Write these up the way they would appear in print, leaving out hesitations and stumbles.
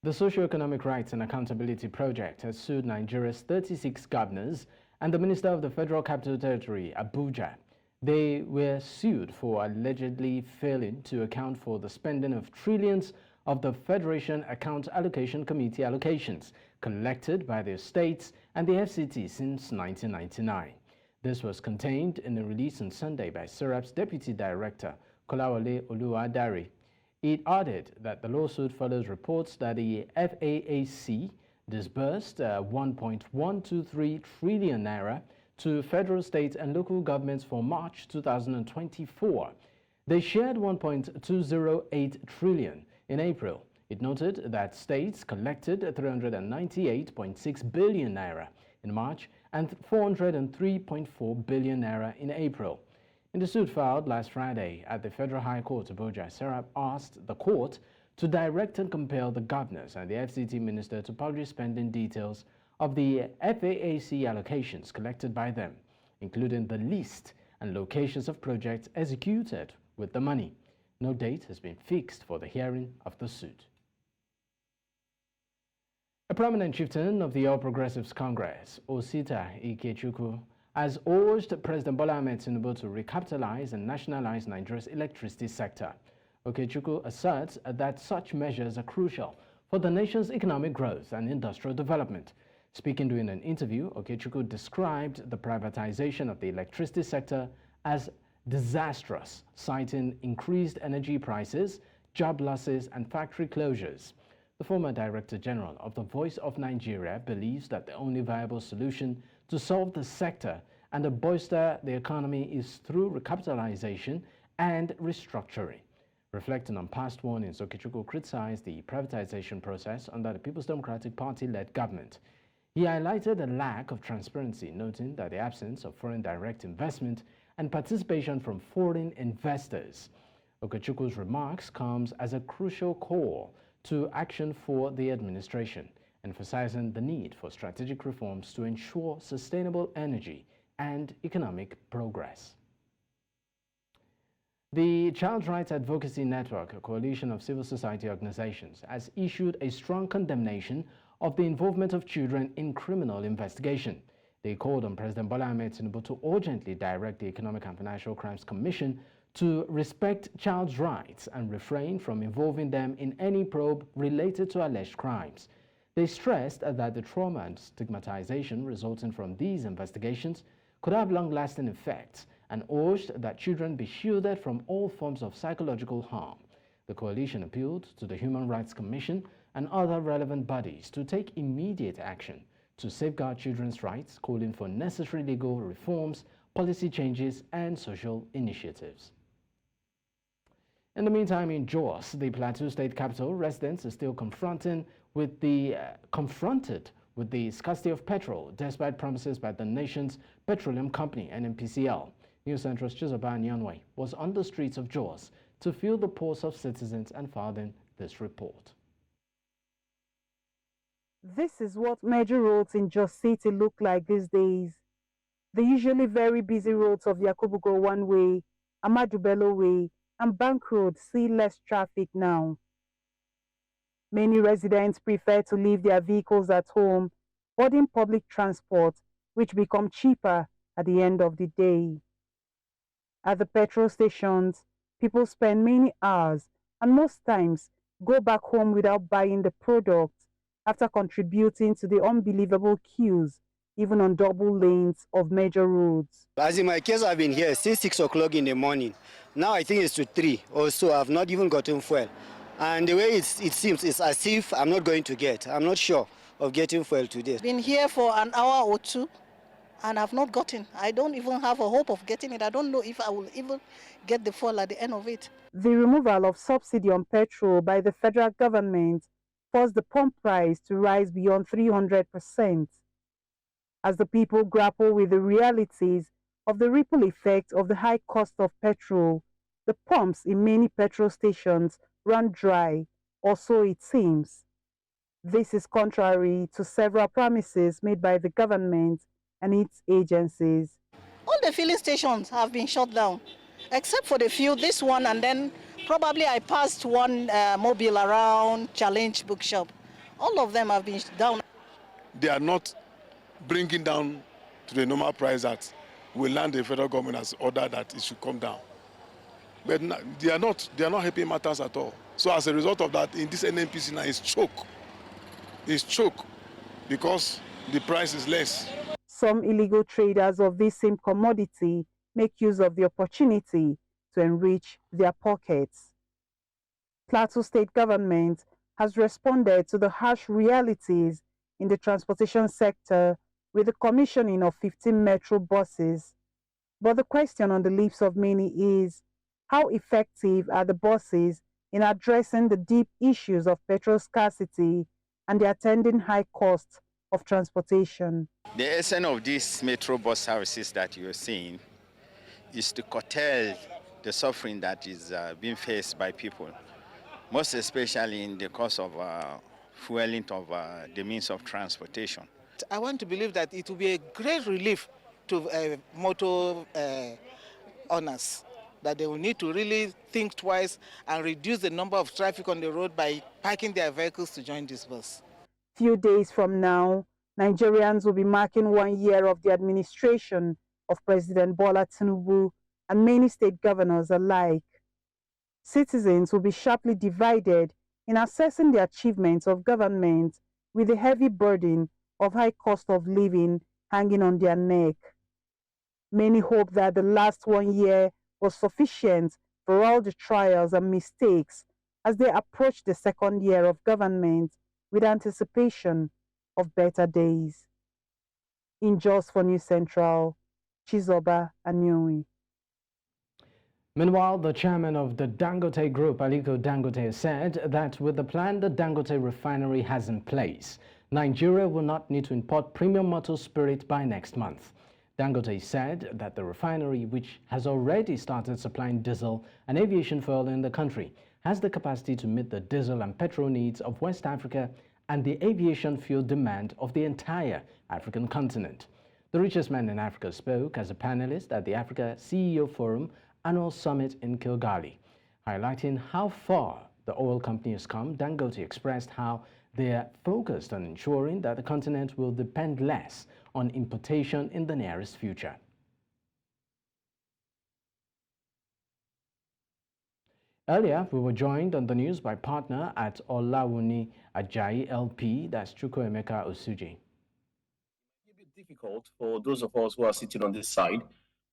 The Socio-Economic Rights and Accountability Project has sued Nigeria's 36 governors and the Minister of the Federal Capital Territory, Abuja. They were sued for allegedly failing to account for the spending of trillions of the Federation Account Allocation Committee allocations collected by their states and the FCT since 1999. This was contained in a release on Sunday by SERAP's Deputy Director, Kolawole Oluwadare. It added that the lawsuit follows reports that the FAAC disbursed 1.123 trillion naira to federal, state and local governments for March 2024. They shared 1.208 trillion in April. It noted that states collected 398.6 billion naira in March and 403.4 billion naira in April. In the suit filed last Friday at the Federal High Court, Abuja, SERAP asked the court to direct and compel the governors and the FCT minister to publish spending details of the FAAC allocations collected by them, including the list and locations of projects executed with the money. No date has been fixed for the hearing of the suit. A prominent chieftain of the All Progressives Congress, Osita Ikechukwu, has urged President Bola Ahmed Tinubu to recapitalize and nationalize Nigeria's electricity sector. Okechukwu asserts that such measures are crucial for the nation's economic growth and industrial development. Speaking during an interview, Okechukwu described the privatization of the electricity sector as disastrous, citing increased energy prices, job losses, and factory closures. The former Director General of the Voice of Nigeria believes that the only viable solution to solve the sector and to bolster the economy is through recapitalization and restructuring. Reflecting on past warnings, Okechukwu criticized the privatization process under the People's Democratic Party-led government. He highlighted a lack of transparency, noting that the absence of foreign direct investment and participation from foreign investors. Okechukwu's remarks comes as a crucial call to action for the administration, emphasizing the need for strategic reforms to ensure sustainable energy and economic progress. The Child Rights Advocacy Network, a coalition of civil society organizations, has issued a strong condemnation of the involvement of children in criminal investigation. They called on President Bola Ahmed Tinubu to urgently direct the Economic and Financial Crimes Commission to respect child's rights and refrain from involving them in any probe related to alleged crimes. They stressed that the trauma and stigmatization resulting from these investigations could have long-lasting effects and urged that children be shielded from all forms of psychological harm. The coalition appealed to the Human Rights Commission and other relevant bodies to take immediate action to safeguard children's rights, calling for necessary legal reforms, policy changes, and social initiatives. In the meantime, in Jos, the Plateau State capital, residents are still confronted with the scarcity of petrol, despite promises by the nation's petroleum company, NNPCL. News Central's Chizoba Nyanwe was on the streets of Jos to feel the pulse of citizens and filed this report. This is what major roads in Jos City look like these days. The usually very busy roads of Yakubugo One Way, Amadu Bello Way, and Bank Road see less traffic now. Many residents prefer to leave their vehicles at home, boarding public transport, which become cheaper at the end of the day. At the petrol stations, people spend many hours and most times go back home without buying the product after contributing to the unbelievable queues, even on double lanes of major roads. As in my case, I've been here since 6 o'clock in the morning. Now I think it's to 3 or so. I've not even gotten fuel. And the way it seems, it's as if I'm not going to get. I'm not sure of getting fuel today. Been here for an hour or two and I've not gotten. I don't even have a hope of getting it. I don't know if I will even get the fuel at the end of it. The removal of subsidy on petrol by the federal government forced the pump price to rise beyond 300%. As the people grapple with the realities of the ripple effect of the high cost of petrol, the pumps in many petrol stations run dry, or so it seems. This is contrary to several promises made by the government and its agencies. All the filling stations have been shut down, except for the few, this one, and then probably I passed one mobile around Challenge Bookshop. All of them have been down. They are not bringing down to the normal price that will land the federal government has ordered that it should come down. But they are not helping matters at all. So as a result of that, in this NNPC now is choke. It's choke because the price is less. Some illegal traders of this same commodity make use of the opportunity to enrich their pockets. Plateau State government has responded to the harsh realities in the transportation sector with the commissioning of 15 metro buses. But the question on the lips of many is, how effective are the buses in addressing the deep issues of petrol scarcity and the attending high costs of transportation? The essence of these metro bus services that you're seeing is to curtail the suffering that is being faced by people, most especially in the cost of fueling of the means of transportation. I want to believe that it will be a great relief to motor owners, that they will need to really think twice and reduce the number of traffic on the road by parking their vehicles to join this bus. Few days from now, Nigerians will be marking 1 year of the administration of President Bola Tinubu and many state governors alike. Citizens will be sharply divided in assessing the achievements of government with the heavy burden of high cost of living hanging on their neck. Many hope that the last 1 year was sufficient for all the trials and mistakes as they approach the second year of government with anticipation of better days. In Jos for News Central, Chizoba Anyonyi. Meanwhile, the chairman of the Dangote Group, Aliko Dangote, said that with the plan the Dangote refinery has in place, Nigeria will not need to import premium motor spirit by next month. Dangote said that the refinery, which has already started supplying diesel and aviation fuel in the country, has the capacity to meet the diesel and petrol needs of West Africa and the aviation fuel demand of the entire African continent. The richest man in Africa spoke as a panelist at the Africa CEO Forum annual summit in Kigali. Highlighting how far the oil company has come, Dangote expressed how they are focused on ensuring that the continent will depend less on importation in the nearest future. Earlier, we were joined on the news by partner at Olawuni Ajayi LP, that's Chukwuemeka Osuji. It's a bit difficult for those of us who are sitting on this side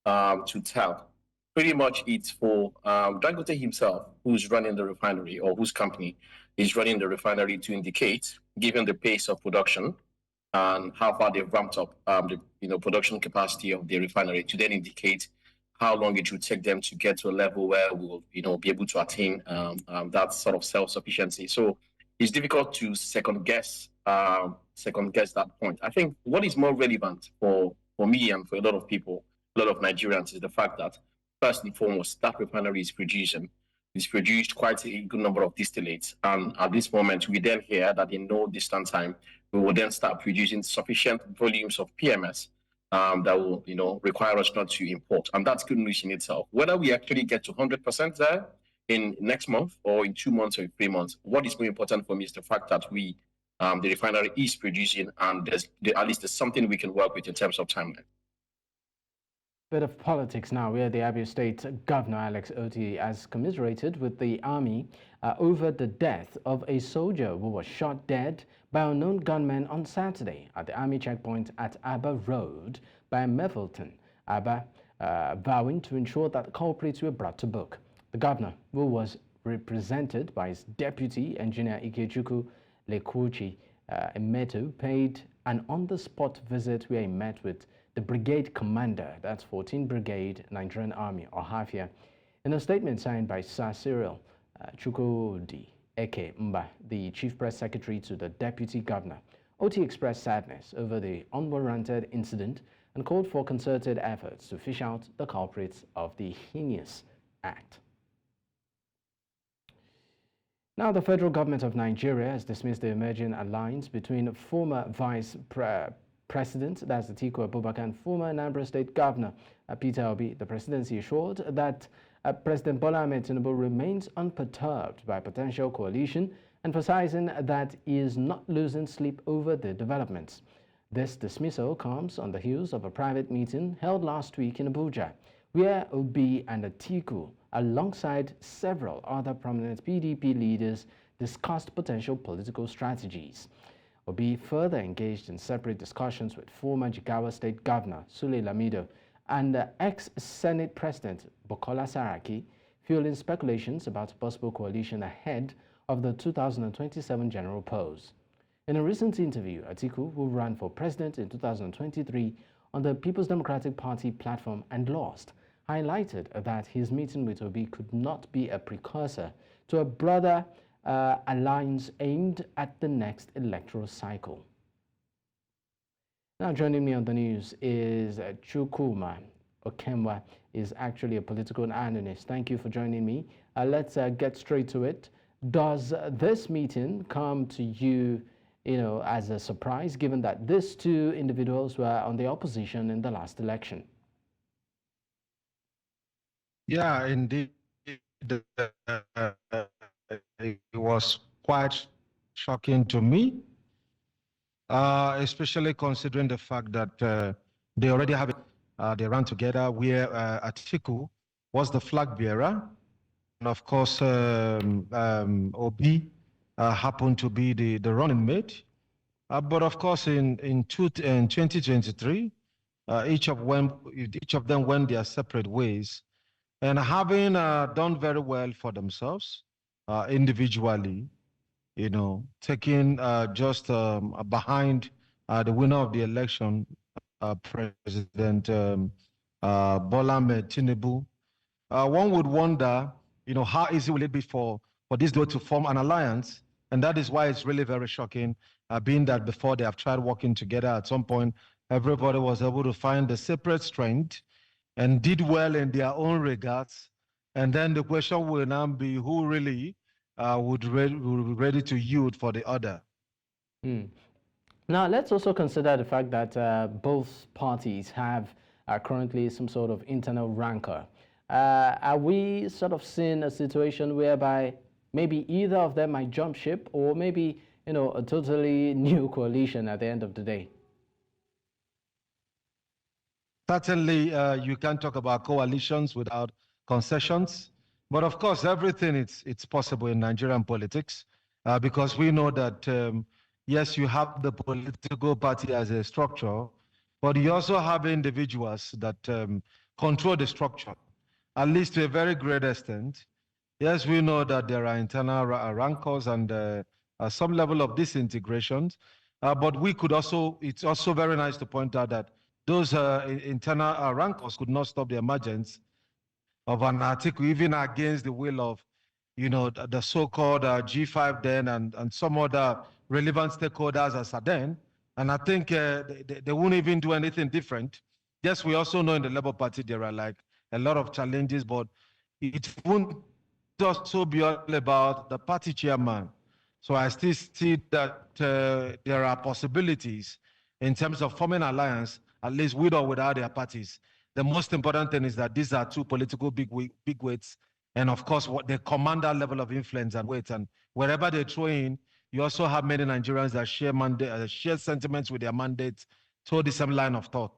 to tell. Pretty much it's for Dangote himself, who's running the refinery, or whose company is running the refinery, to indicate, given the pace of production and how far they've ramped up the production capacity of the refinery, to then indicate how long it will take them to get to a level where we'll be able to attain that sort of self-sufficiency. So it's difficult to second guess that point. I think what is more relevant for me and for a lot of people, a lot of Nigerians, is the fact that first and foremost, that refinery is produced quite a good number of distillates. And at this moment, we then hear that in no distant time, we will then start producing sufficient volumes of PMS that will, require us not to import. And that's good news in itself. Whether we actually get to 100% there in next month or in 2 months or in 3 months, what is more important for me is the fact that the refinery is producing, and at least there's something we can work with in terms of timeline. Bit of politics now, where the Abia State Governor Alex Oti has commiserated with the army over the death of a soldier who was shot dead by unknown gunmen on Saturday at the army checkpoint at Aba Road by Mevilton, Aba, vowing to ensure that the culprits were brought to book. The governor, who was represented by his deputy, Engineer Ikechukwu Lekuchi Emeto, paid an on-the-spot visit where he met with the brigade commander, that's 14th Brigade, Nigerian Army, Ohafia. In a statement signed by Sir Cyril Chukwudi Eke Mba, the chief press secretary to the deputy governor, Oti expressed sadness over the unwarranted incident and called for concerted efforts to fish out the culprits of the heinous act. Now, the federal government of Nigeria has dismissed the emerging alliance between former Vice President, that's Atiku Abubakar, and former Anambra State Governor Peter Obi. The presidency assured that President Bola Ahmed Tinubu remains unperturbed by potential coalition emphasizing that he is not losing sleep over the developments. This dismissal comes on the heels of a private meeting held last week in Abuja, where Obi and Atiku, alongside several other prominent PDP leaders, discussed potential political strategies. Obi further engaged in separate discussions with former Jigawa State Governor Sule Lamido and ex-Senate President Bukola Saraki, fueling speculations about a possible coalition ahead of the 2027 general polls. In a recent interview, Atiku, who ran for president in 2023 on the People's Democratic Party platform and lost, highlighted that his meeting with Obi could not be a precursor to a broader alliance aimed at the next electoral cycle. Now joining me on the news is Chukwuma Okemwa, is actually a political analyst. Thank you for joining me. Let's get straight to it. Does this meeting come to you, as a surprise, given that these two individuals were on the opposition in the last election? Yeah, indeed. It was quite shocking to me, especially considering the fact that they already have they ran together where Atiku was the flag bearer. And of course, Obi happened to be the running mate. But of course, in 2023, each of them went their separate ways. And having done very well for themselves individually, taking just behind the winner of the election, President Bola Ahmed Tinubu, one would wonder, how easy will it be for these two to form an alliance? And that is why it's really very shocking, being that before they have tried working together, at some point, everybody was able to find a separate strength and did well in their own regards. And then the question will now be who really would be ready to yield for the other. Now, let's also consider the fact that both parties have currently some sort of internal rancor. Are we sort of seeing a situation whereby maybe either of them might jump ship, or maybe, a totally new coalition at the end of the day? Certainly, you can't talk about coalitions without concessions. But of course, everything it's possible in Nigerian politics, because we know that, yes, you have the political party as a structure, but you also have individuals that control the structure, at least to a very great extent. Yes, we know that there are internal rancors and some level of disintegrations, but it's also very nice to point out that those internal rancors could not stop the emergence of an Atiku, even against the will of, the so-called G5 then and some other relevant stakeholders as then. And I think they won't even do anything different. Yes, we also know in the Labour Party there are like a lot of challenges, but it won't also be all about the party chairman. So I still see that there are possibilities in terms of forming alliance, at least with or without their parties. The most important thing is that these are two political bigwigs, and of course, they command that level of influence and weight. And wherever they throw in, you also have many Nigerians that share sentiments with their mandates, so the same line of thought.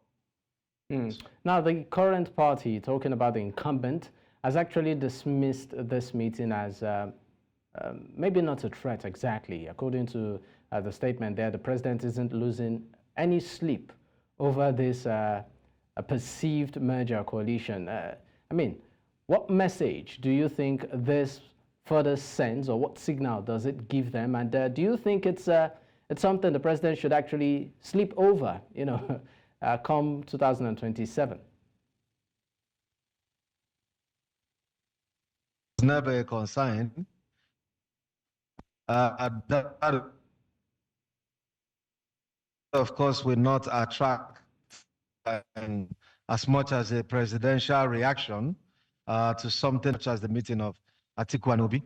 Now, the current party, talking about the incumbent, has actually dismissed this meeting as maybe not a threat exactly. According to the statement there, the president isn't losing any sleep over this perceived merger coalition. What message do you think this further sends, or what signal does it give them? And do you think it's something the president should actually sleep over, come 2027? It's never a concern. That, of course, will not attract as much as a presidential reaction to something such as the meeting of Atiku and Obi.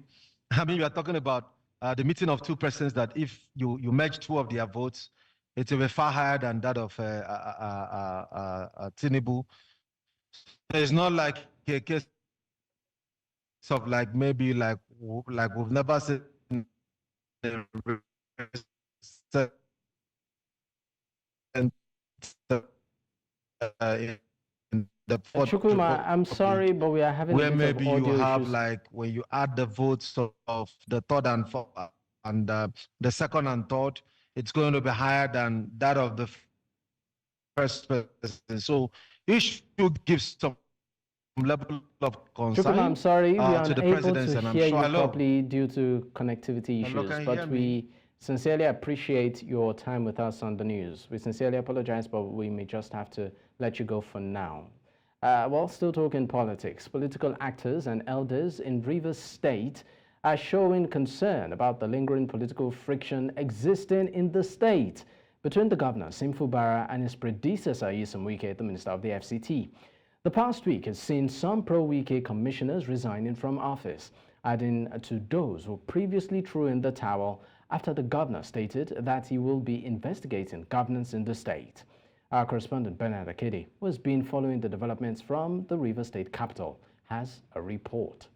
You are talking about the meeting of two presidents that if you merge two of their votes, it will be far higher than that of Tinubu. It's not like a case of maybe like we've never seen in the fourth Chukwuma, I'm sorry, but we are having where a bit maybe of you audio have issues. like when you add the votes of the third and fourth and the second and third, it's going to be higher than that of the first person. So you should give some level of concern Chukwuma, I'm sorry, we are to the unable presidency, to and I'm hear sure. you Hello. properly due to connectivity Hello, issues, can you but hear we me? sincerely appreciate your time with us on the news. We sincerely apologize, but we may just have to let you go for now. While still talking politics, political actors and elders in Rivers State are showing concern about the lingering political friction existing in the state between the governor, Nyesom Fubara, and his predecessor, Nyesom Wike, the minister of the FCT. The past week has seen some pro-Wike commissioners resigning from office, adding to those who previously threw in the towel after the governor stated that he will be investigating governance in the state. Our correspondent Bernard Akede, who has been following the developments from the Rivers State capital, has a report.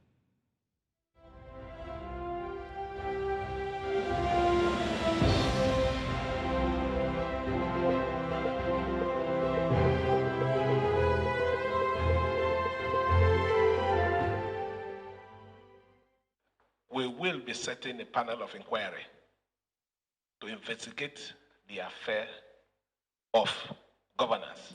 We will be setting a panel of inquiry to investigate the affair of governance.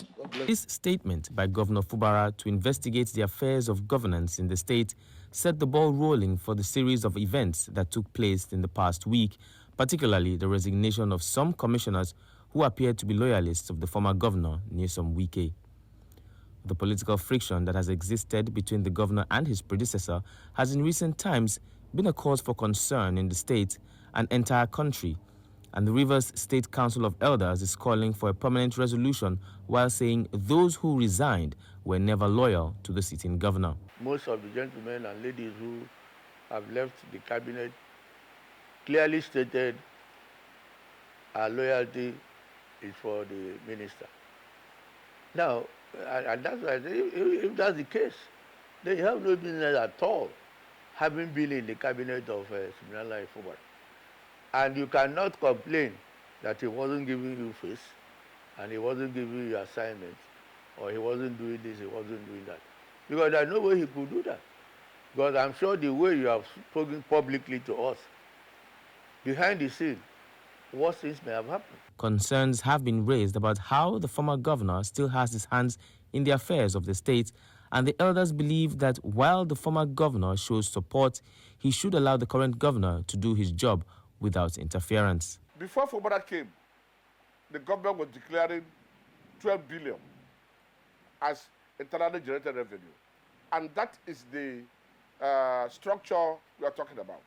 This statement by Governor Fubara to investigate the affairs of governance in the state set the ball rolling for the series of events that took place in the past week, particularly the resignation of some commissioners who appeared to be loyalists of the former governor, Nyesom Wike. The political friction that has existed between the governor and his predecessor has in recent times been a cause for concern in the state and entire country, and the Rivers State Council of Elders is calling for a permanent resolution while saying those who resigned were never loyal to the sitting governor. Most of the gentlemen and ladies who have left the cabinet clearly stated our loyalty is for the minister. Now, and that's why if that's the case, they have no business at all having been in the cabinet of Siminalayi Fubara. And you cannot complain that he wasn't giving you face, and he wasn't giving you assignments, or he wasn't doing this, he wasn't doing that. Because there's no way he could do that. Because I'm sure the way you have spoken publicly to us, behind the scene, what things may have happened. Concerns have been raised about how the former governor still has his hands in the affairs of the state, and the elders believe that while the former governor shows support, he should allow the current governor to do his job without interference. Before Fubara came, the government was declaring 12 billion as internally generated revenue. And that is the structure we are talking about.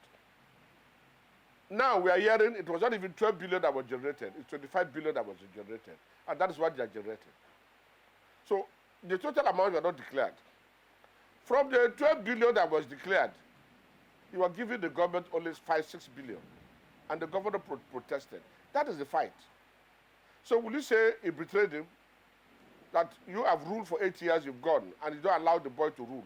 Now we are hearing it was not even 12 billion that was generated, it's 25 billion that was generated. And that is what they are generating. So the total amount were not declared. From the 12 billion that was declared, you are giving the government only 5-6 billion. And the governor protested. That is the fight. So will you say he betrayed him? That you have ruled for 8 years, you've gone, and you don't allow the boy to rule.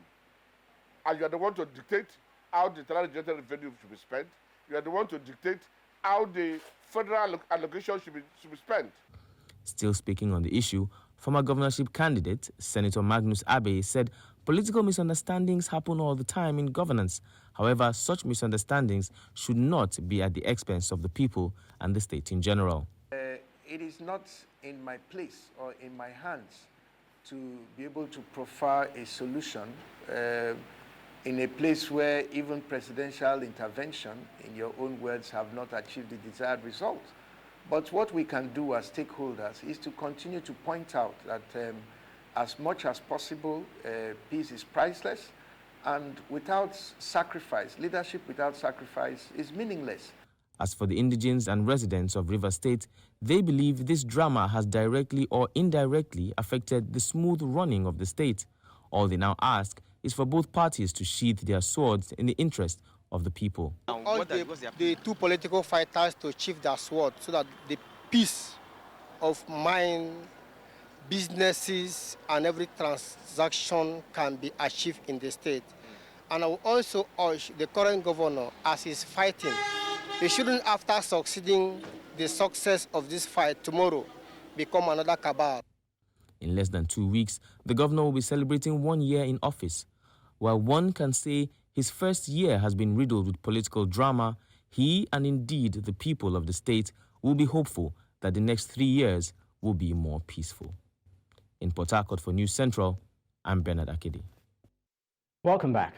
And you are the one to dictate how the internal generated revenue should be spent. You are the one to dictate how the federal allocation should be spent. Still speaking on the issue, former governorship candidate Senator Magnus Abe said political misunderstandings happen all the time in governance. However, such misunderstandings should not be at the expense of the people and the state in general. It is not in my place or in my hands to be able to proffer a solution in a place where even presidential intervention, in your own words, have not achieved the desired result. But what we can do as stakeholders is to continue to point out that as much as possible, peace is priceless, and without sacrifice, leadership without sacrifice is meaningless. As for the indigents and residents of Rivers State, they believe this drama has directly or indirectly affected the smooth running of the state. All they now ask is for both parties to sheath their swords in the interest of the people. All the two political fighters to sheath their sword so that the peace of mind, businesses, and every transaction can be achieved in the state. And I will also urge the current governor, as he's fighting They shouldn't, after succeeding the success of this fight tomorrow, become another cabal. In less than 2 weeks, the governor will be celebrating 1 year in office. While one can say his first year has been riddled with political drama, he and indeed the people of the state will be hopeful that the next 3 years will be more peaceful. In Port Harcourt for News Central, I'm Bernard Akedi. Welcome back.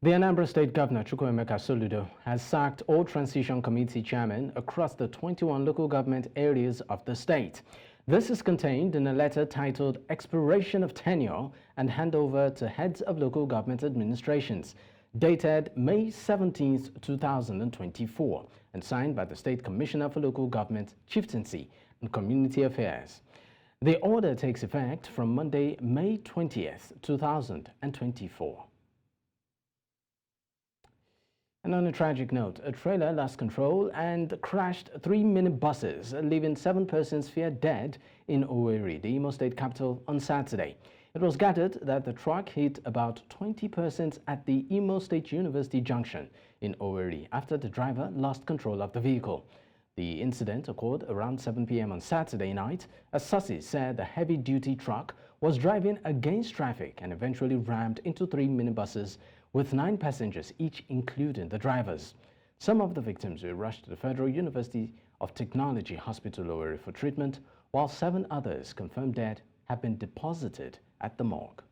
The Anambra State Governor Chukwuemeka Soludo has sacked all transition committee chairmen across the 21 local government areas of the state. This is contained in a letter titled Expiration of Tenure and Handover to Heads of Local Government Administrations, dated May 17, 2024, and signed by the State Commissioner for Local Government, Chieftaincy and Community Affairs. The order takes effect from Monday, May 20, 2024. And on a tragic note, a trailer lost control and crashed 3 minibuses, leaving 7 persons feared dead in Owerri, the Imo State capital, on Saturday. It was gathered that the truck hit about 20 persons at the Imo State University junction in Owerri after the driver lost control of the vehicle. The incident occurred around 7 p.m. on Saturday night, as sources said the heavy-duty truck was driving against traffic and eventually rammed into 3 minibuses with 9 passengers, each including the drivers. Some of the victims were rushed to the Federal University of Technology Hospital Owerri for treatment, while 7 others confirmed dead have been deposited at the morgue.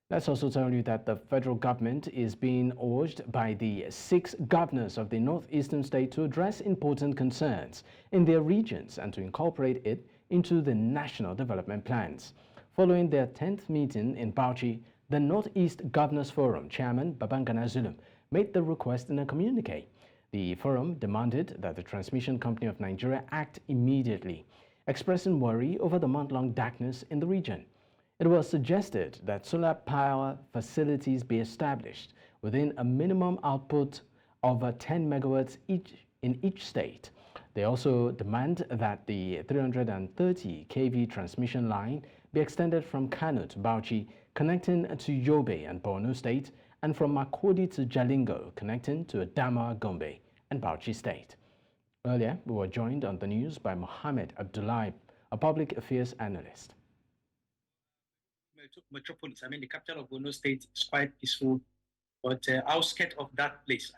Let's also tell you that the federal government is being urged by the 6 governors of the northeastern state to address important concerns in their regions and to incorporate it into the national development plans. Following their 10th meeting in Bauchi, the Northeast Governors Forum chairman Babangana Zulum made the request in a communique. The forum demanded that the Transmission Company of Nigeria act immediately, expressing worry over the month-long darkness in the region. It was suggested that solar power facilities be established within a minimum output of 10 megawatts in each state. They also demand that the 330 kV transmission line be extended from Kano to Bauchi, connecting to Yobe and Borno State, and from Makodi to Jalingo, connecting to Adamawa, Gombe, and Bauchi State. Earlier, we were joined on the news by Mohammed Abdullahi, a public affairs analyst. Metropolis, the capital of Borno State is quite peaceful, but outskirts of that place,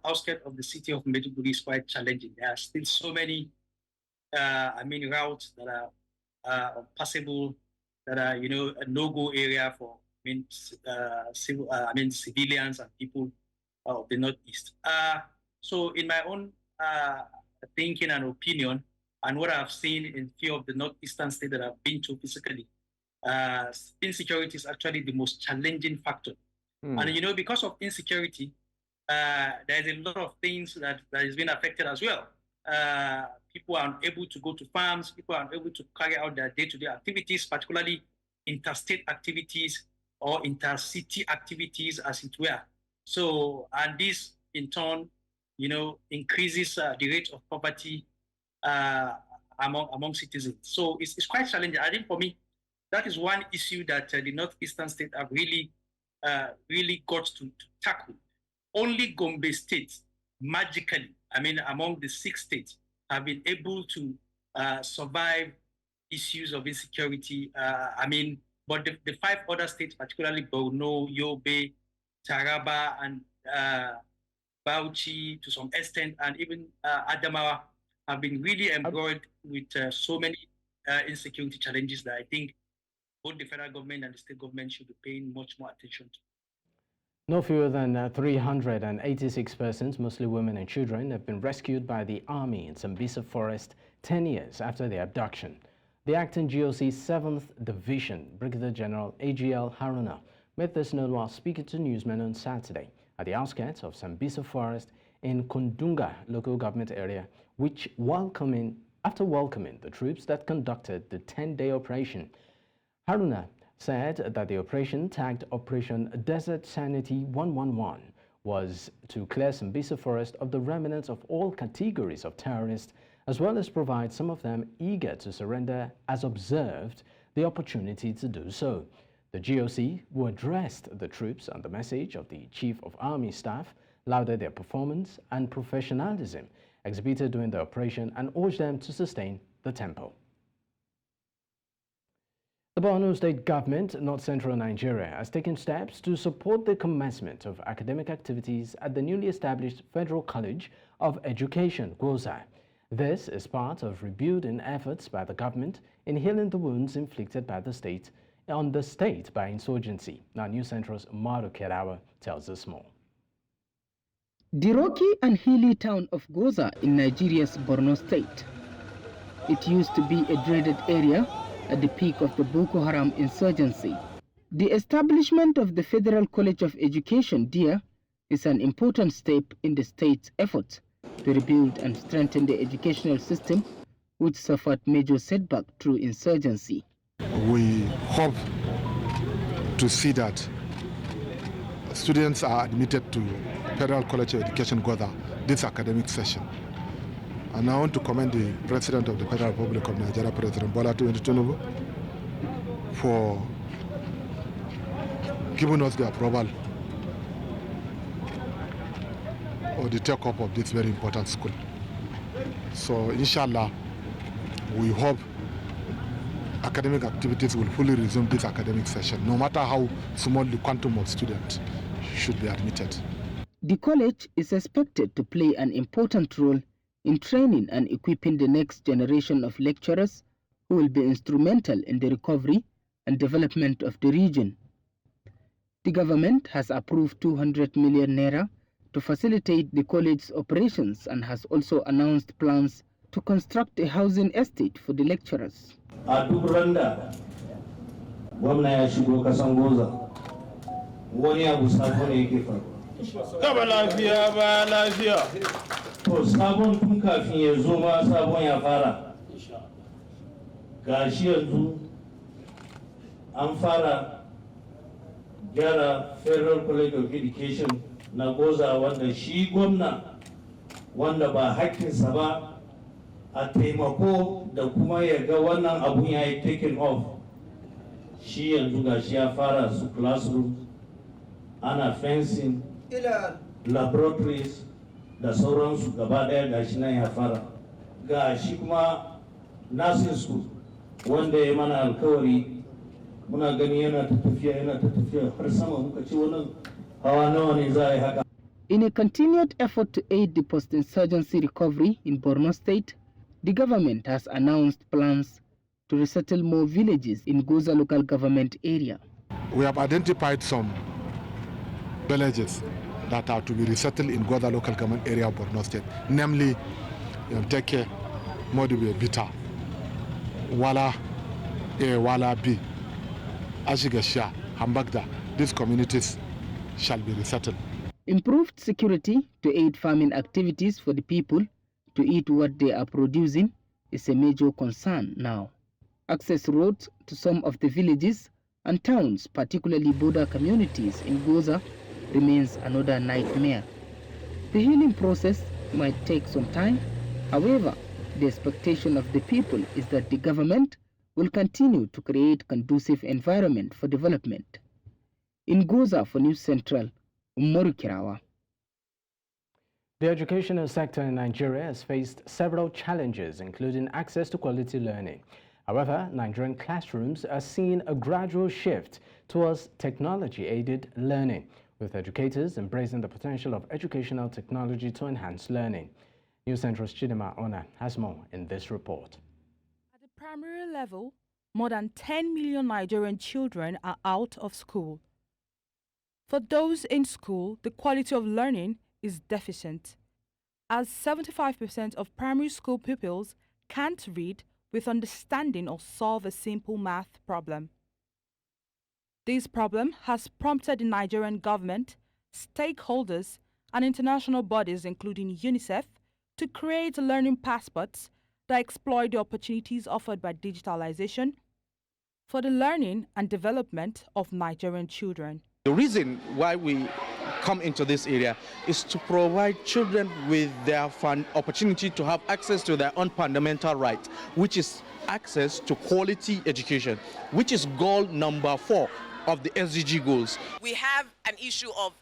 outskirts of the city of Maiduguri is quite challenging. There are still so many, routes that are unpassable, that are, a no-go area for civilians and people of the Northeast. So in my own thinking and opinion, and what I've seen in few of the Northeastern states that I've been to physically, insecurity is actually the most challenging factor. And because of insecurity, there's a lot of things that is being affected as well. People are unable to go to farms, people are unable to carry out their day-to-day activities, particularly interstate activities or intercity activities, as it were. So, and this in turn, increases the rate of poverty among citizens. So it's quite challenging. I think for me, that is one issue that the Northeastern states have really got to tackle. Only Gombe State, magically, among the 6 states, have been able to survive issues of insecurity. But the 5 other states, particularly Borno, Yobe, Taraba, and Bauchi to some extent, and even Adamawa, have been really embroiled with so many insecurity challenges that I think both the federal government and the state government should be paying much more attention to. No fewer than 386 persons, mostly women and children, have been rescued by the army in Sambisa Forest 10 years after their abduction. The acting GOC 7th Division, Brigadier General AGL Haruna, made this known while speaking to newsmen on Saturday at the outskirts of Sambisa Forest in Kundunga local government area, after welcoming the troops that conducted the 10-day operation. Haruna said that the operation, tagged Operation Desert Sanity 111, was to clear Sambisa Forest of the remnants of all categories of terrorists, as well as provide some of them eager to surrender as observed the opportunity to do so. The GOC, who addressed the troops on the message of the Chief of Army Staff, lauded their performance and professionalism exhibited during the operation and urged them to sustain the tempo. The Borno State government, North Central Nigeria, has taken steps to support the commencement of academic activities at the newly established Federal College of Education, Gwoza. This is part of rebuilding efforts by the government in healing the wounds inflicted by the state by insurgency. Now, News Central's Maru Kerawa tells us more. The rocky and hilly town of Gwoza in Nigeria's Borno State. It used to be a dreaded area at the peak of the Boko Haram insurgency. The establishment of the Federal College of Education, DIA, is an important step in the state's effort to rebuild and strengthen the educational system, which suffered major setback through insurgency. We hope to see that students are admitted to Federal College of Education, Gwoza, this academic session. And I want to commend the President of the Federal Republic of Nigeria, President Bola Tinubu, for giving us the approval or the take-up of this very important school. So, inshallah, we hope academic activities will fully resume this academic session, no matter how small the quantum of students should be admitted. The college is expected to play an important role in training and equipping the next generation of lecturers who will be instrumental in the recovery and development of the region. The government has approved 200 million naira to facilitate the college's operations and has also announced plans to construct a housing estate for the lecturers. A duk randa gwamna ya shigo kasan Gwoza wani abu sabo ne yake faru. Gaba lafiya ba lafiya. To sabon tun kafin ya zo ma sabon ya fara. Gashi yanzu an fara gyara Federal College of Education na Gwoza wanda shi gwamna wanda ba hakkinsa ba a taimako da kuma ya ga wannan abun ya yi taken off. Shi yanzu gashi ya fara su classroom, ana fencing, laboratories da sauransu gaba daya gashi nan ya fara. Gashi kuma nursing school wanda ya mana alkawari muna gani yana ta tafiya har sama muka ci wannan hawa nawa ne za a yi haka. In a continued effort to aid the post-insurgency recovery in Borno State, the government has announced plans to resettle more villages in Gwoza local government area. We have identified some villages that are to be resettled in Gwoza local government area of Borno State, namely Teke, Modibe, Bita, Wala A, Wala B, Ashigasha, Hambagda. These communities shall be resettled. Improved security to aid farming activities for the people to eat what they are producing is a major concern now. Access roads to some of the villages and towns, particularly border communities in Gwoza, remains another nightmare. The healing process might take some time. However, the expectation of the people is that the government will continue to create conducive environment for development. In Gwoza for News Central, Umaru Kirawa. The educational sector in Nigeria has faced several challenges, including access to quality learning. However, Nigerian classrooms are seeing a gradual shift towards technology-aided learning, with educators embracing the potential of educational technology to enhance learning. News Central's Chidima Ona has more in this report. At the primary level, more than 10 million Nigerian children are out of school. For those in school, the quality of learning is deficient, as 75% of primary school pupils can't read with understanding or solve a simple math problem. This problem has prompted the Nigerian government, stakeholders, and international bodies including UNICEF to create learning passports that exploit the opportunities offered by digitalization for the learning and development of Nigerian children. The reason why we come into this area is to provide children with their opportunity to have access to their own fundamental right, which is access to quality education, which is goal number 4 of the SDG goals. We have an issue of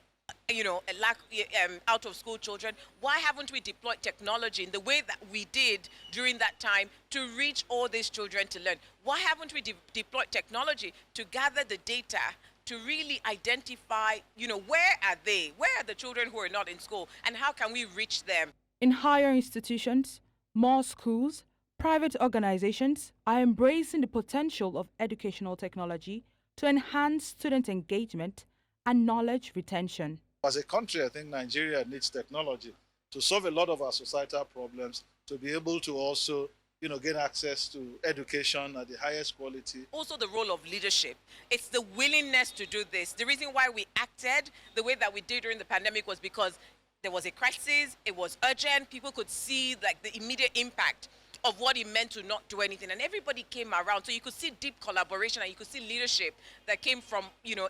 out of school children? Why haven't we deployed technology in the way that we did during that time to reach all these children to learn? Why haven't we deployed technology to gather the data to really identify, where are they? Where are the children who are not in school, and how can we reach them? In higher institutions, more schools, private organizations are embracing the potential of educational technology to enhance student engagement and knowledge retention. As a country, I think Nigeria needs technology to solve a lot of our societal problems, to be able to also, gain access to education at the highest quality. Also the role of leadership. It's the willingness to do this. The reason why we acted the way that we did during the pandemic was because there was a crisis, it was urgent, people could see the immediate impact of what it meant to not do anything, and everybody came around. So you could see deep collaboration and you could see leadership that came from,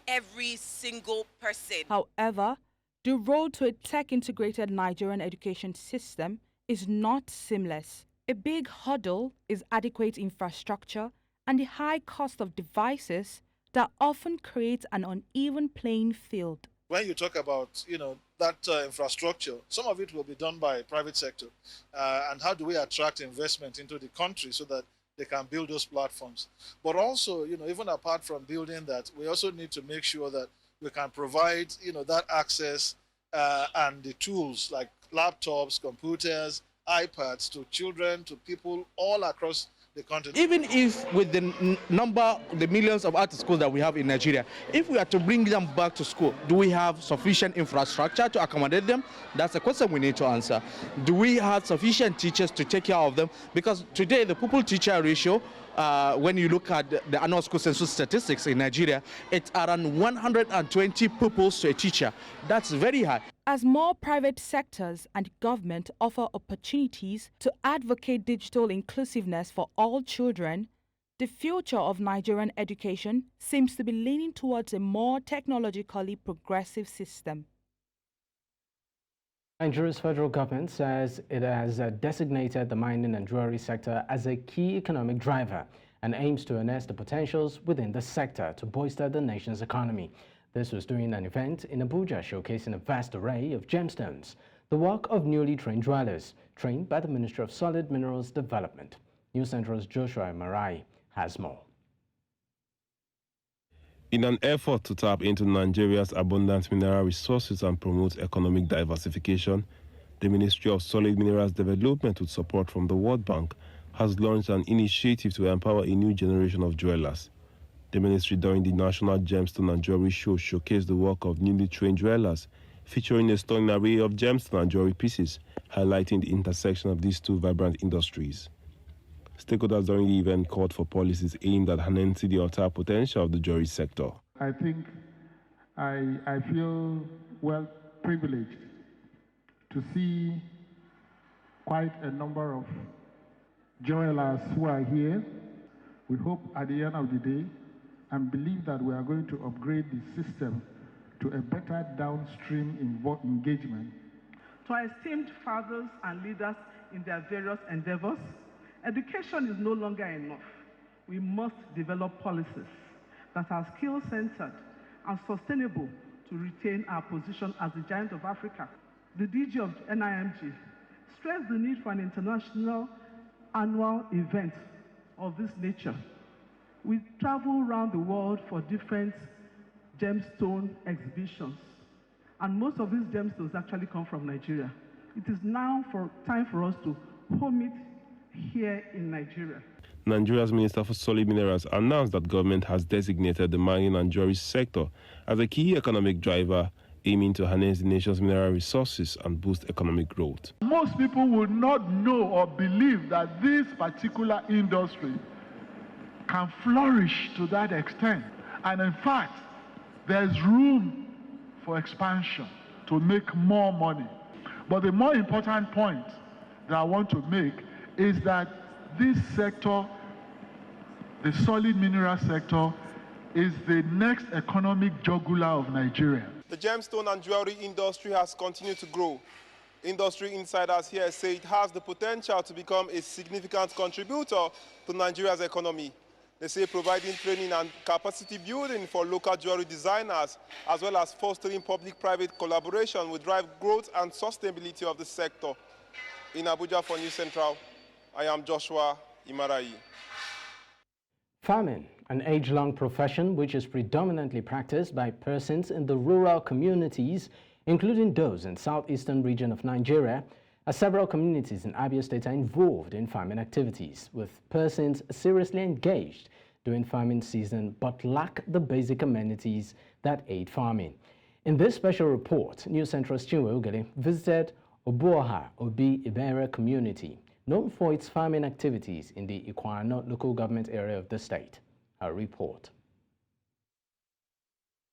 every single person. However, the road to a tech-integrated Nigerian education system is not seamless. A big hurdle is adequate infrastructure and the high cost of devices that often create an uneven playing field. When you talk about, that infrastructure, some of it will be done by private sector. And how do we attract investment into the country so that they can build those platforms? But also, even apart from building that, we also need to make sure that we can provide, that access and the tools like laptops, computers, iPads to children, to people all across the country. Even if with the the millions of out of schools that we have in Nigeria, if we are to bring them back to school, do we have sufficient infrastructure to accommodate them? That's a question we need to answer. Do we have sufficient teachers to take care of them? Because today the pupil-teacher ratio, when you look at the annual school census statistics in Nigeria, it's around 120 pupils to a teacher. That's very high. As more private sectors and government offer opportunities to advocate digital inclusiveness for all children, the future of Nigerian education seems to be leaning towards a more technologically progressive system. Nigeria's federal government says it has designated the mining and jewelry sector as a key economic driver and aims to harness the potentials within the sector to bolster the nation's economy. This was during an event in Abuja showcasing a vast array of gemstones, the work of newly trained dwellers, trained by the Ministry of Solid Minerals Development. News Central's Joshua Marai has more. In an effort to tap into Nigeria's abundant mineral resources and promote economic diversification, the Ministry of Solid Minerals Development, with support from the World Bank, has launched an initiative to empower a new generation of jewelers. The ministry, during the National Gemstone and Jewelry Show, showcased the work of newly trained jewelers, featuring a stunning array of gemstone and jewelry pieces, highlighting the intersection of these two vibrant industries. Stakeholders during the event called for policies aimed at harnessing the entire potential of the jewelry sector. I think I feel well privileged to see quite a number of jewelers who are here. We hope at the end of the day and believe that we are going to upgrade the system to a better downstream engagement. To our esteemed fathers and leaders in their various endeavors, education is no longer enough. We must develop policies that are skill-centered and sustainable to retain our position as the giant of Africa. The DG of NIMG stressed the need for an international annual event of this nature. We travel around the world for different gemstone exhibitions, and most of these gemstones actually come from Nigeria. It is now time for us to home it here in Nigeria. Nigeria's Minister for Solid Minerals announced that government has designated the mining and jewelry sector as a key economic driver, aiming to harness the nation's mineral resources and boost economic growth. Most people would not know or believe that this particular industry can flourish to that extent. And in fact, there's room for expansion to make more money. But the more important point that I want to make is that this sector, the solid mineral sector, is the next economic jugular of Nigeria. The gemstone and jewelry industry has continued to grow. Industry insiders here say it has the potential to become a significant contributor to Nigeria's economy. They say providing training and capacity building for local jewelry designers, as well as fostering public-private collaboration will drive growth and sustainability of the sector. In Abuja for News Central, I am Joshua Imarayi. Farming, an age-long profession which is predominantly practiced by persons in the rural communities, including those in southeastern region of Nigeria, as several communities in Abia State are involved in farming activities, with persons seriously engaged during farming season but lack the basic amenities that aid farming. In this special report, News Central's Nyesom Wike visited Obuoha Obi Ibere community, known for its farming activities in the Ikwano local government area of the state. A report.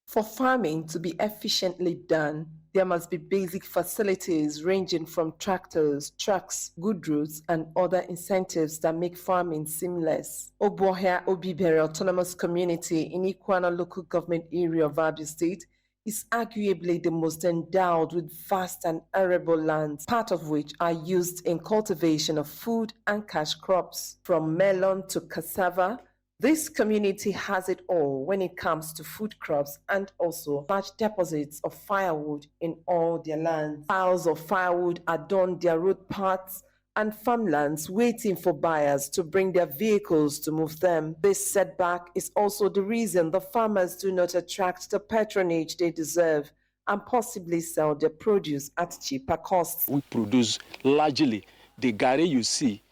For farming to be efficiently done, there must be basic facilities ranging from tractors, trucks, good roads, and other incentives that make farming seamless. Obuoha Obibere Autonomous Community in Ikwano local government area of Abia State is arguably the most endowed with vast and arable lands, part of which are used in cultivation of food and cash crops. From melon to cassava, this community has it all when it comes to food crops and also large deposits of firewood in all their lands. Piles of firewood adorn their road paths and farmlands waiting for buyers to bring their vehicles to move them. This setback is also the reason the farmers do not attract the patronage they deserve and possibly sell their produce at cheaper costs. We produce largely the garri you see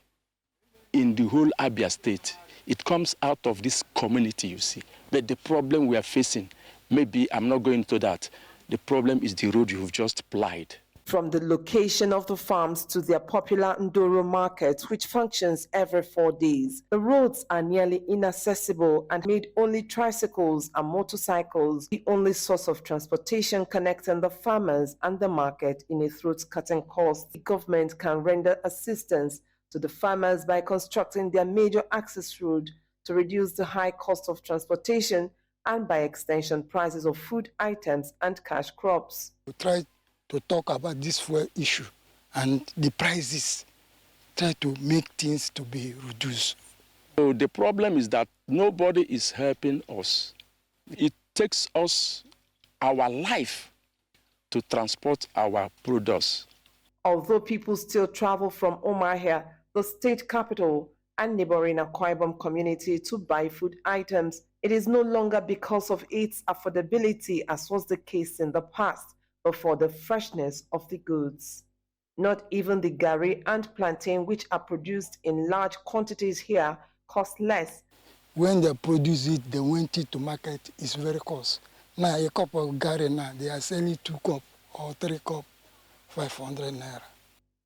in the whole Abia State. It comes out of this community, you see. But the problem we are facing, maybe I'm not going into that. The problem is the road you've just plied. From the location of the farms to their popular Ndoro market, which functions every 4 days, the roads are nearly inaccessible and made only tricycles and motorcycles the only source of transportation connecting the farmers and the market in a throat-cutting cost. The government can render assistance to the farmers by constructing their major access road to reduce the high cost of transportation and by extension prices of food items and cash crops. We try to talk about this fuel issue and the prices, try to make things to be reduced. So the problem is that nobody is helping us. It takes us our life to transport our products. Although people still travel from Umuahia, the state capital, and neighboring Akwa Ibom community to buy food items, it is no longer because of its affordability as was the case in the past, but for the freshness of the goods. Not even the garri and plantain, which are produced in large quantities here, cost less. When they produce it, they went it to market, it's very cost. Now a cup of garri now, they are selling 2 cups or 3 cups, 500 naira.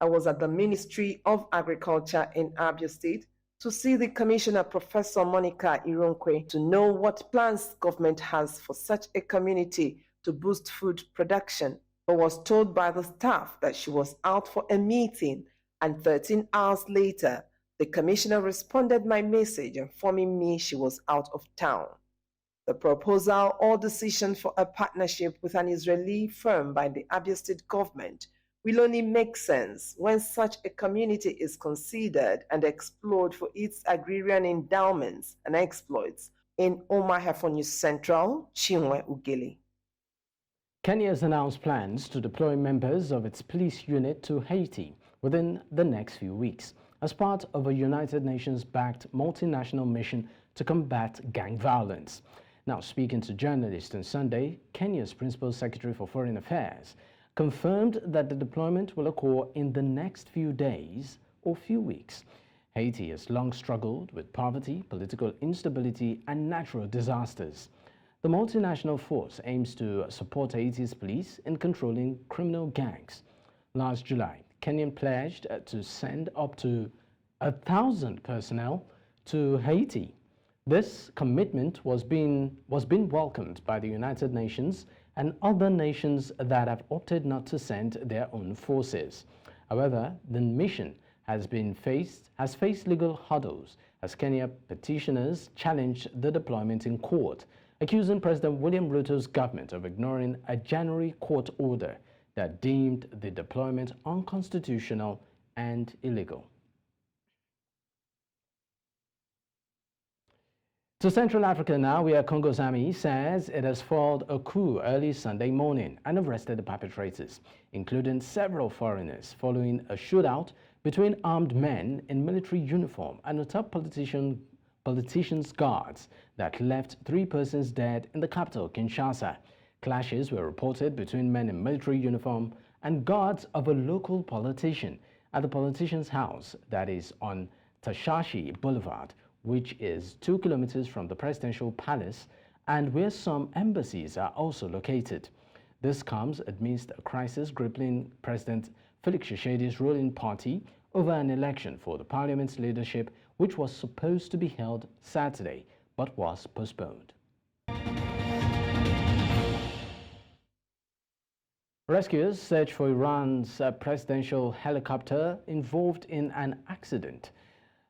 I was at the Ministry of Agriculture in Abia State to see the Commissioner, Professor Monica Ironkwe, to know what plans government has for such a community to boost food production, but was told by the staff that she was out for a meeting, and 13 hours later, the Commissioner responded my message informing me she was out of town. The proposal or decision for a partnership with an Israeli firm by the Abia State government will only make sense when such a community is considered and explored for its agrarian endowments and exploits. In Umuahia for News Central, Nyesom Wike. Kenya has announced plans to deploy members of its police unit to Haiti within the next few weeks as part of a United Nations-backed multinational mission to combat gang violence. Now, speaking to journalists on Sunday, Kenya's Principal Secretary for Foreign Affairs confirmed that the deployment will occur in the next few days or few weeks. Haiti has long struggled with poverty, political instability, and natural disasters. The multinational force aims to support Haiti's police in controlling criminal gangs. Last July, Kenya pledged to send up to 1,000 personnel to Haiti. This commitment was being welcomed by the United Nations and other nations that have opted not to send their own forces. However, the mission has faced legal hurdles as Kenya petitioners challenged the deployment in court, accusing President William Ruto's government of ignoring a January court order that deemed the deployment unconstitutional and illegal. To Central Africa now, where Congo's army says it has foiled a coup early Sunday morning and arrested the perpetrators, including several foreigners, following a shootout between armed men in military uniform and a top politician's guards that left 3 persons dead in the capital, Kinshasa. Clashes were reported between men in military uniform and guards of a local politician at the politician's house that is on Tashashi Boulevard, which is 2 kilometers from the presidential palace and where some embassies are also located. This comes amidst a crisis gripping President Felix Tshisekedi's ruling party over an election for the parliament's leadership, which was supposed to be held Saturday but was postponed. Rescuers search for Iran's presidential helicopter involved in an accident.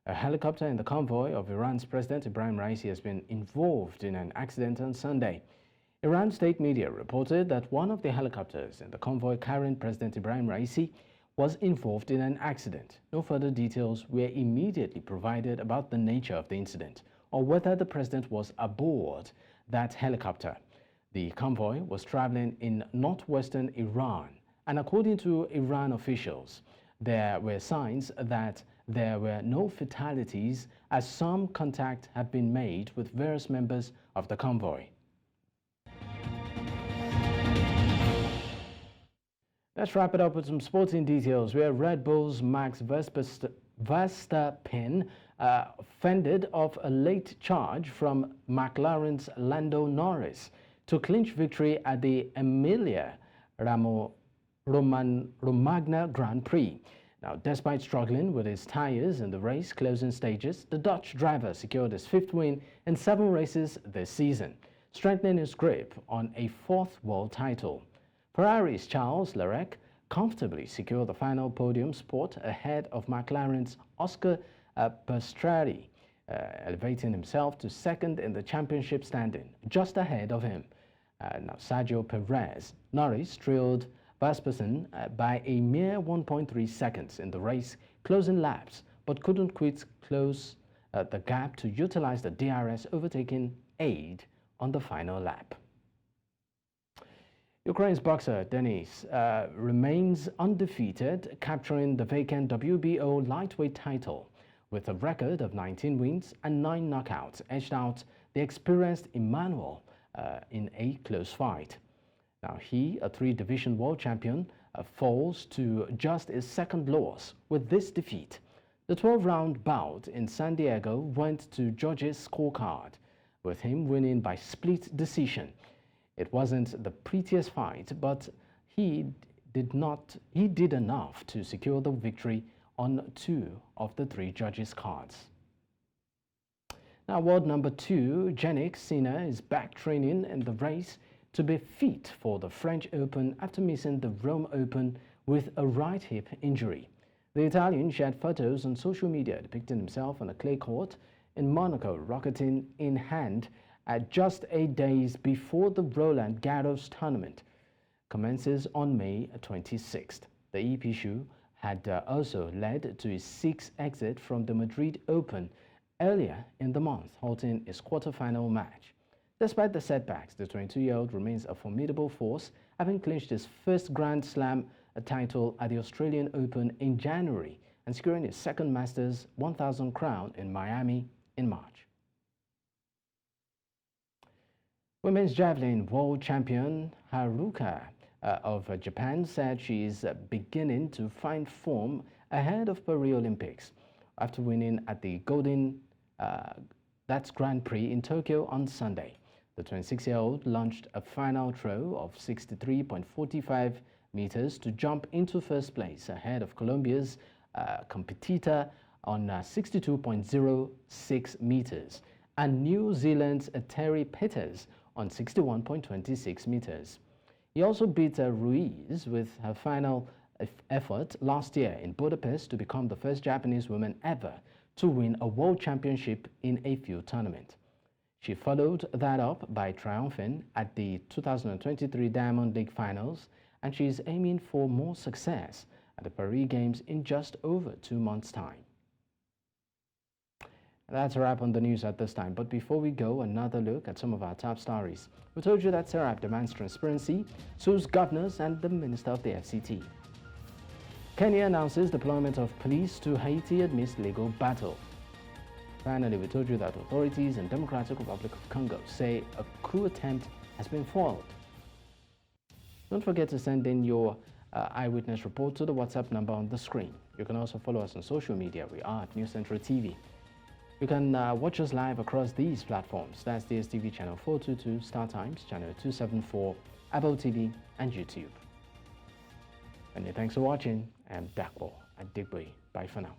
A helicopter in the convoy of Iran's President Ibrahim Raisi has been involved in an accident on Sunday. Iran state media reported that one of the helicopters in the convoy carrying President Ibrahim Raisi was involved in an accident. No further details were immediately provided about the nature of the incident or whether the president was aboard that helicopter. The convoy was traveling in northwestern Iran, and according to Iran officials, there were signs that there were no fatalities as some contact had been made with various members of the convoy. Let's wrap it up with some sporting details where Red Bull's Max Verstappen fended off a late charge from McLaren's Lando Norris to clinch victory at the Emilia Romagna Grand Prix. Now, despite struggling with his tires in the race closing stages, the Dutch driver secured his 5th win in 7 races this season, strengthening his grip on a 4th world title. Ferrari's Charles Leclerc comfortably secured the final podium spot ahead of McLaren's Oscar Piastri, elevating himself to 2nd in the championship standing, just ahead of him. Now, Sergio Perez. Norris trailed Verstappen by a mere 1.3 seconds in the race closing laps, but couldn't quite close the gap to utilize the DRS overtaking aid on the final lap. Ukraine's boxer Denis remains undefeated, capturing the vacant WBO lightweight title with a record of 19 wins and 9 knockouts, edged out the experienced Emmanuel in a close fight. Now, he, a 3-division world champion, falls to just his 2nd loss with this defeat. The 12-round bout in San Diego went to judges' scorecard, with him winning by split decision. It wasn't the prettiest fight, but he did enough to secure the victory on 2 of the 3 judges' cards. Now, world number 2, Jannik Sinner, is back training in the race to be fit for the French Open after missing the Rome Open with a right hip injury. The Italian shared photos on social media depicting himself on a clay court in Monaco, rocketing in hand at just 8 days before the Roland Garros tournament commences on May 26th. The EP shoe had also led to his 6th exit from the Madrid Open earlier in the month, halting his quarter-final match. Despite the setbacks, the 22-year-old remains a formidable force, having clinched his 1st Grand Slam title at the Australian Open in January and securing his 2nd Masters 1000 crown in Miami in March. Women's javelin world champion Haruka of Japan said she is beginning to find form ahead of Paris Olympics after winning at the that's Grand Prix in Tokyo on Sunday. The 26-year-old launched a final throw of 63.45 meters to jump into 1st place ahead of Colombia's competitor on 62.06 meters and New Zealand's Terry Peters on 61.26 meters. He also beat Ruiz with her final effort last year in Budapest to become the 1st Japanese woman ever to win a world championship in a field tournament. She followed that up by triumphing at the 2023 Diamond League Finals, and she is aiming for more success at the Paris Games in just over 2 months' time. That's a wrap on the news at this time. But before we go, another look at some of our top stories. We told you that Serap demands transparency, sues governors and the Minister of the FCT. Kenya announces deployment of police to Haiti amidst legal battle. Finally, we told you that authorities in Democratic Republic of Congo say a coup attempt has been foiled. Don't forget to send in your eyewitness report to the WhatsApp number on the screen. You can also follow us on social media. We are at News Central TV. You can watch us live across these platforms. That's DSTV channel 422, Star Times, channel 274, Apple TV, and YouTube. And thanks for watching. I'm Dakbo at Digboy. Bye for now.